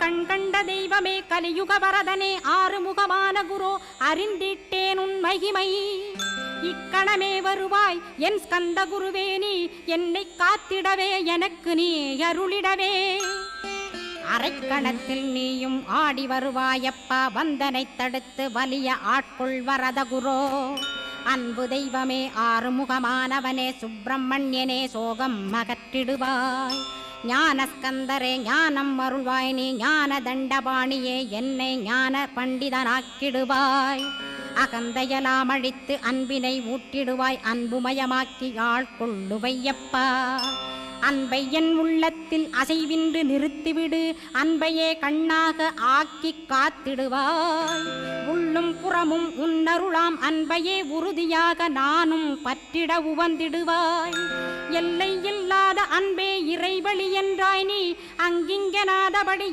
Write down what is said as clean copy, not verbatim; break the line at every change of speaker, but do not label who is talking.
கண் கண்ட தெய்வமே கலியுக வரதனே ஆறுமுகமான குரு அறிந்திட்டேன் உன் மகிமை இக்கணமே வருவாய் என் ஸ்கந்த குருவே நீ என்னை காத்திடவே எனக்கு நீ அருளிடவே அரைக்கணத்தில் நீயும் ஆடி வருவாயப்பா வந்தனை தடுத்து வலிய ஆட்கொள் வரத குரோ அன்பு தெய்வமே ஆறுமுகமானவனே சுப்பிரமணியனே சோகம் அகற்றிடுவாய் ஞானஸ்கந்தரே ஞானம் அருள்வாய் நீ ஞான தண்டபாணியே என்னை ஞான பண்டிதனாக்கிடுவாய் அகந்தையலாம் அழித்து அன்பினை ஊட்டிடுவாய் அன்புமயமாக்கி ஆட்கொள்ளுவையப்பா அன்பை என் உள்ளத்தில் அசைவின்று நிறுத்திவிடு அன்பையே கண்ணாக ஆக்கி காத்திடுவாய் உள்ளும் புறமும் உன்னருளாம் அன்பையே உறுதியாக நானும் பற்றிட உவந்திடுவாய் எல்லை இல்லாத அன்பே இறைவழி என்றாய் நீ அங்கிங்கனாதபடி